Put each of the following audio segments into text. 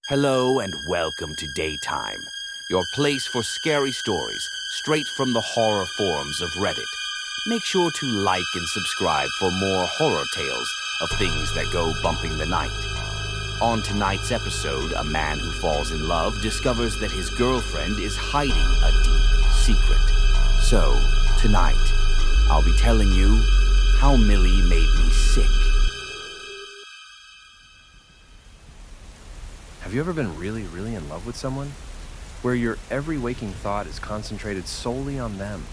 Hello and welcome to Daytime, your place for scary stories straight from the horror forums of Reddit. Make sure to like and subscribe for more horror tales of things that go bumping the night. On tonight's episode, a man who falls in love discovers that his girlfriend is hiding a deep secret. So, tonight, I'll be telling you how Millie made me sick. Have you ever been really in love with someone? Where your every waking thought is concentrated solely on them,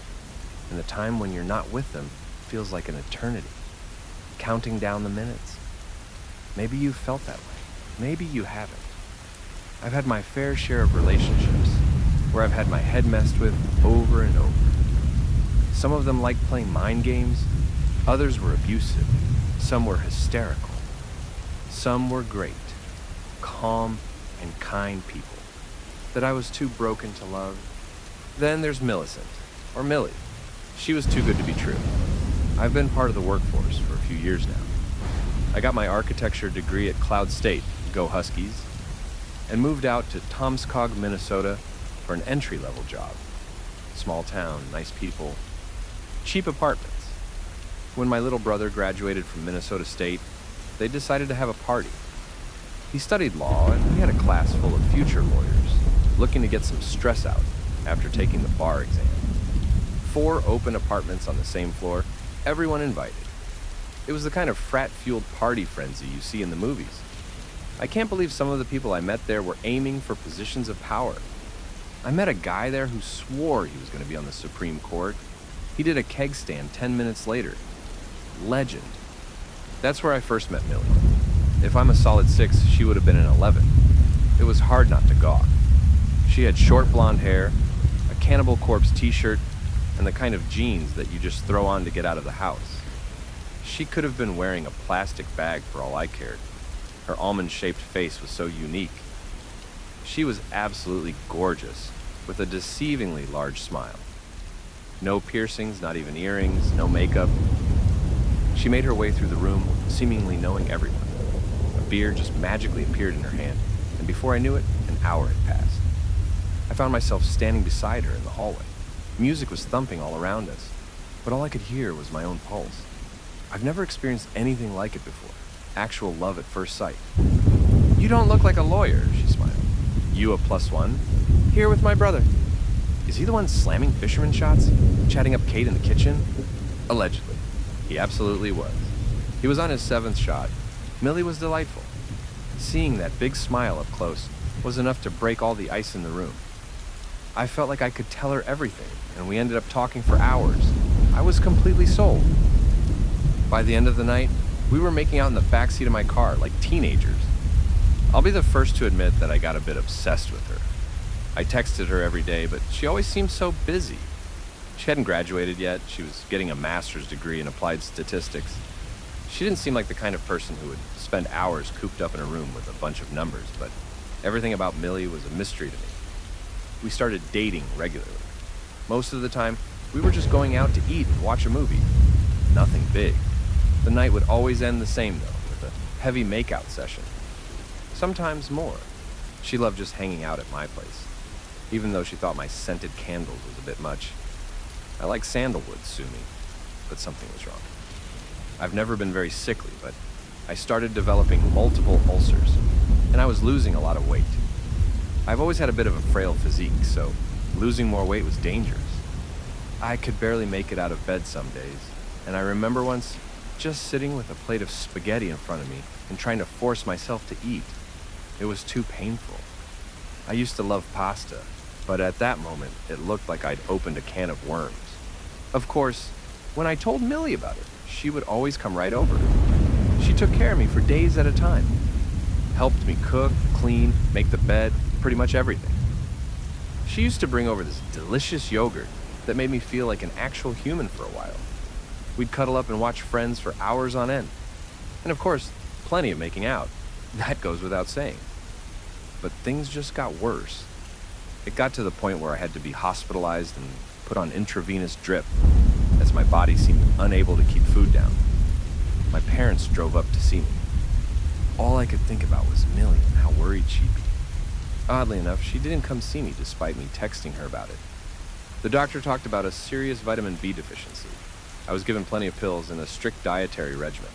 and the time when you're not with them feels like an eternity, counting down the minutes. Maybe you've felt that way. Maybe you haven't. I've had my fair share of relationships where I've had my head messed with over and over. Some of them liked playing mind games, others were abusive, some were hysterical, some were great, calm and kind people that I was too broken to love. Then there's Millicent, or Millie. She was too good to be true. I've been part of the workforce for a few years now. I got my architecture degree at Cloud State, go Huskies, and moved out to Tomskog, Minnesota for an entry-level job. Small town, nice people, cheap apartments. When my little brother graduated from Minnesota State, they decided to have a party. He studied law, and we had a class full of future lawyers looking to get some stress out after taking the bar exam. 4 open apartments on the same floor, everyone invited. It was the kind of frat-fueled party frenzy you see in the movies. I can't believe some of the people I met there were aiming for positions of power. I met a guy there who swore he was going to be on the Supreme Court. He did a keg stand 10 minutes later. Legend. That's where I first met Millie. If I'm a solid 6, she would have been an 11. It was hard not to gawk. She had short blonde hair, a Cannibal Corpse t-shirt, and the kind of jeans that you just throw on to get out of the house. She could have been wearing a plastic bag for all I cared. Her almond-shaped face was so unique. She was absolutely gorgeous, with a deceivingly large smile. No piercings, not even earrings, no makeup. She made her way through the room, seemingly knowing everyone. A beer just magically appeared in her hand, and before I knew it, an hour had passed. I found myself standing beside her in the hallway. Music was thumping all around us, but all I could hear was my own pulse. I've never experienced anything like it before. Actual love at first sight. "You don't look like a lawyer," she smiled. "You a +1? Here with my brother." "Is he the one slamming fisherman shots? Chatting up Kate in the kitchen?" Allegedly. He absolutely was. He was on his 7th shot. Millie was delightful. Seeing that big smile up close was enough to break all the ice in the room. I felt like I could tell her everything, and we ended up talking for hours. I was completely sold. By the end of the night, we were making out in the backseat of my car like teenagers. I'll be the first to admit that I got a bit obsessed with her. I texted her every day, but she always seemed so busy. She hadn't graduated yet. She was getting a master's degree in applied statistics. She didn't seem like the kind of person who would spend hours cooped up in a room with a bunch of numbers, but everything about Millie was a mystery to me. We started dating regularly. Most of the time, we were just going out to eat and watch a movie. Nothing big. The night would always end the same, though, with a heavy makeout session. Sometimes more. She loved just hanging out at my place, even though she thought my scented candles was a bit much. I like sandalwood, sue me, but something was wrong. I've never been very sickly, but I started developing multiple ulcers, and I was losing a lot of weight. I've always had a bit of a frail physique, so losing more weight was dangerous. I could barely make it out of bed some days, and I remember once just sitting with a plate of spaghetti in front of me and trying to force myself to eat. It was too painful. I used to love pasta, but at that moment, it looked like I'd opened a can of worms. Of course, when I told Millie about it, she would always come right over. She took care of me for days at a time. Helped me cook, clean, make the bed, pretty much everything. She used to bring over this delicious yogurt that made me feel like an actual human for a while. We'd cuddle up and watch Friends for hours on end. And of course, plenty of making out. That goes without saying. But things just got worse. It got to the point where I had to be hospitalized and put on intravenous drip, as my body seemed unable to keep food down. My parents drove up to see me. All I could think about was Millie and how worried she'd be. Oddly enough, she didn't come see me despite me texting her about it. The doctor talked about a serious vitamin B deficiency. I was given plenty of pills and a strict dietary regimen.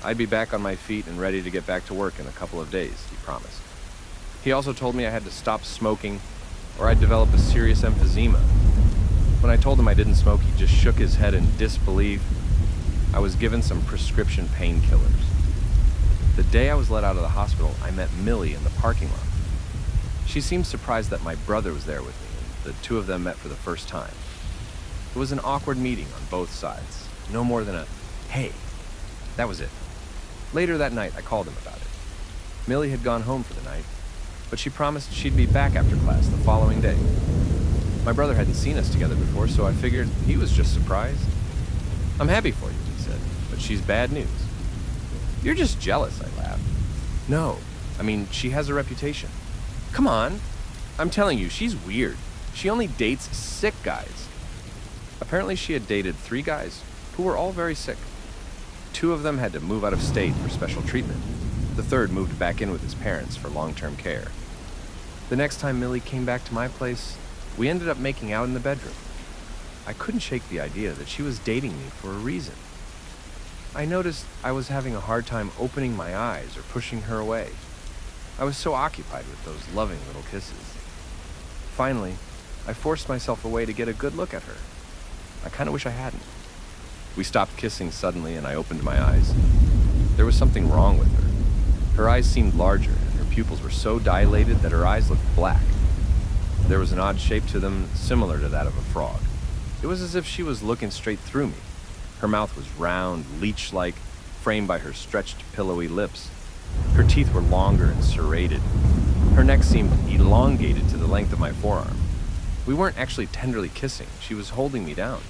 I'd be back on my feet and ready to get back to work in a couple of days, he promised. He also told me I had to stop smoking or I'd develop a serious emphysema. When I told him I didn't smoke, he just shook his head in disbelief. I was given some prescription painkillers. The day I was let out of the hospital, I met Millie in the parking lot. She seemed surprised that my brother was there with me, and the two of them met for the first time. It was an awkward meeting on both sides. No more than a, hey. That was it. Later that night, I called him about it. Millie had gone home for the night, but she promised she'd be back after class the following day. My brother hadn't seen us together before, so I figured he was just surprised. I'm happy for you, he said, but she's bad news. You're just jealous, I laughed. No, I mean, she has a reputation. Come on. I'm telling you, she's weird. She only dates sick guys. Apparently she had dated 3 guys who were all very sick. 2 of them had to move out of state for special treatment. The third moved back in with his parents for long-term care. The next time Millie came back to my place, we ended up making out in the bedroom. I couldn't shake the idea that she was dating me for a reason. I noticed I was having a hard time opening my eyes or pushing her away. I was so occupied with those loving little kisses. Finally, I forced myself away to get a good look at her. I kind of wish I hadn't. We stopped kissing suddenly and I opened my eyes. There was something wrong with her. Her eyes seemed larger and her pupils were so dilated that her eyes looked black. There was an odd shape to them similar to that of a frog. It was as if she was looking straight through me. Her mouth was round, leech-like, framed by her stretched, pillowy lips. Her teeth were longer and serrated. Her neck seemed elongated to the length of my forearm. We weren't actually tenderly kissing. She was holding me down.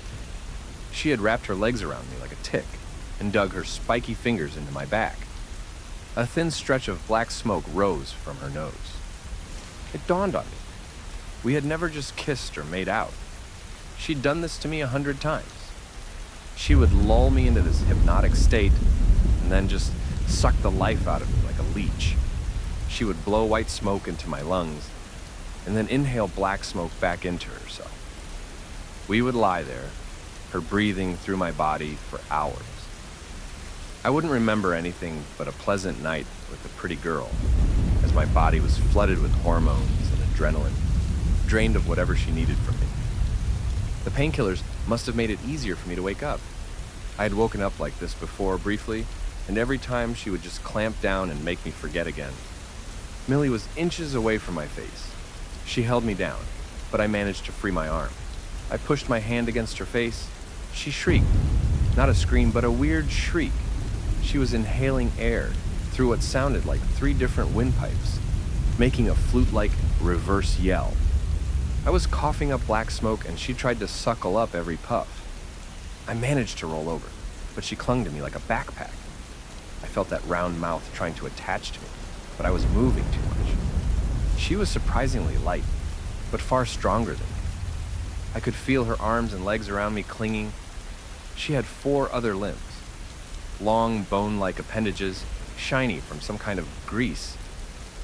She had wrapped her legs around me like a tick and dug her spiky fingers into my back. A thin stretch of black smoke rose from her nose. It dawned on me. We had never just kissed or made out. She'd done this to me 100 times. She would lull me into this hypnotic state and then just suck the life out of me like a leech. She would blow white smoke into my lungs and then inhale black smoke back into herself. We would lie there, her breathing through my body for hours. I wouldn't remember anything but a pleasant night with a pretty girl, as my body was flooded with hormones and adrenaline, drained of whatever she needed from me. The painkillers must have made it easier for me to wake up. I had woken up like this before briefly, and every time she would just clamp down and make me forget again. Millie was inches away from my face. She held me down, but I managed to free my arm. I pushed my hand against her face. She shrieked. Not a scream, but a weird shriek. She was inhaling air through what sounded like 3 different windpipes, making a flute-like reverse yell. I was coughing up black smoke, and she tried to suckle up every puff. I managed to roll over, but she clung to me like a backpack. I felt that round mouth trying to attach to me, but I was moving too much. She was surprisingly light, but far stronger than me. I could feel her arms and legs around me clinging. She had 4 other limbs, long bone-like appendages, shiny from some kind of grease.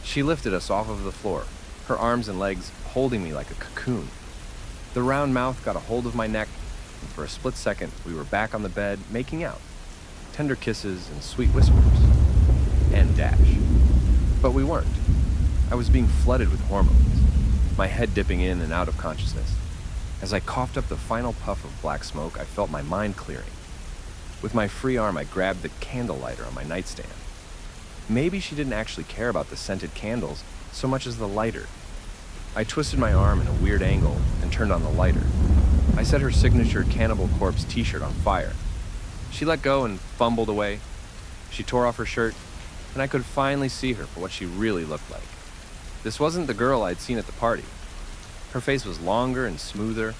She lifted us off of the floor, her arms and legs holding me like a cocoon. The round mouth got a hold of my neck, and for a split second, we were back on the bed, making out. Tender kisses and sweet whispers. And dash. But we weren't. I was being flooded with hormones, my head dipping in and out of consciousness. As I coughed up the final puff of black smoke, I felt my mind clearing. With my free arm, I grabbed the candle lighter on my nightstand. Maybe she didn't actually care about the scented candles so much as the lighter. I twisted my arm in a weird angle and turned on the lighter. I set her signature Cannibal Corpse t-shirt on fire. She let go and fumbled away. She tore off her shirt, and I could finally see her for what she really looked like. This wasn't the girl I'd seen at the party. Her face was longer and smoother.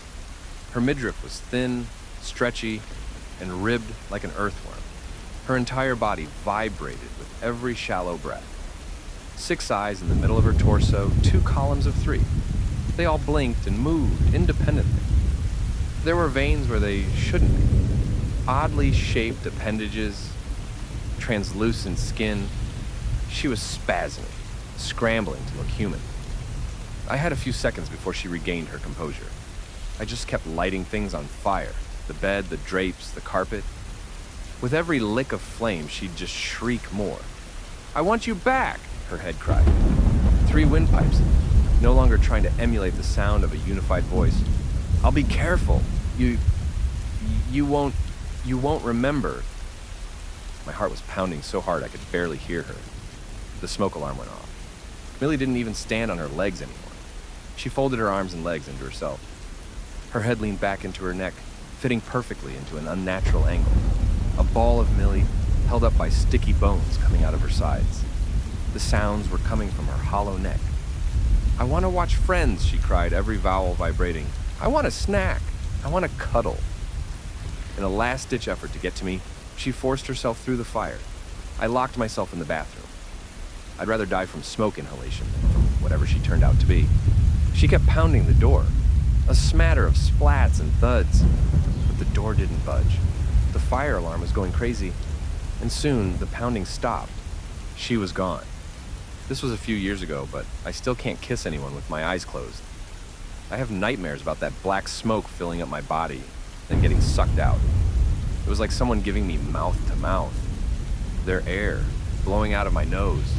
Her midriff was thin, stretchy, and ribbed like an earthworm. Her entire body vibrated with every shallow breath. 6 eyes in the middle of her torso, 2 columns of 3. They all blinked and moved independently. There were veins where they shouldn't be. Oddly shaped appendages, translucent skin. She was spasming, scrambling to look human. I had a few seconds before she regained her composure. I just kept lighting things on fire. The bed, the drapes, the carpet. With every lick of flame, she'd just shriek more. "I want you back!" her head cried. 3 windpipes, no longer trying to emulate the sound of a unified voice. "I'll be careful. You won't remember." My heart was pounding so hard I could barely hear her. The smoke alarm went off. Millie didn't even stand on her legs anymore. She folded her arms and legs into herself. Her head leaned back into her neck, fitting perfectly into an unnatural angle. A ball of Millie, held up by sticky bones coming out of her sides. The sounds were coming from her hollow neck. "I want to watch Friends," she cried, every vowel vibrating. "I want a snack. I want to cuddle." In a last-ditch effort to get to me, she forced herself through the fire. I locked myself in the bathroom. I'd rather die from smoke inhalation than from whatever she turned out to be. She kept pounding the door, a smatter of splats and thuds, but the door didn't budge. The fire alarm was going crazy, and soon the pounding stopped. She was gone. This was a few years ago, but I still can't kiss anyone with my eyes closed. I have nightmares about that black smoke filling up my body, then getting sucked out. It was like someone giving me mouth to mouth. Their air blowing out of my nose.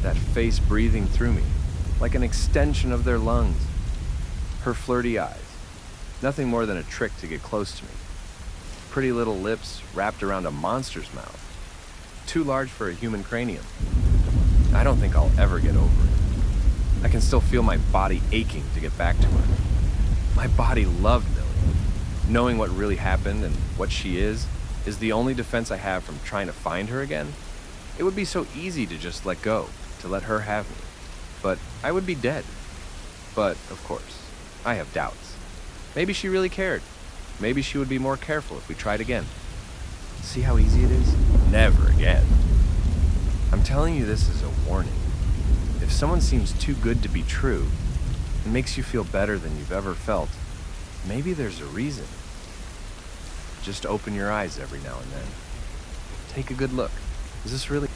That face breathing through me, like an extension of their lungs. Her flirty eyes, nothing more than a trick to get close to me. Pretty little lips wrapped around a monster's mouth. Too large for a human cranium. I don't think I'll ever get over it. I can still feel my body aching to get back to her. My body loved Millie. Knowing what really happened and what she is the only defense I have from trying to find her again. It would be so easy to just let go, to let her have me. But I would be dead. But, of course, I have doubts. Maybe she really cared. Maybe she would be more careful if we tried again. See how easy it is? Never again. I'm telling you this as a warning. If someone seems too good to be true and makes you feel better than you've ever felt, maybe there's a reason. Just open your eyes every now and then. Take a good look. Is this really...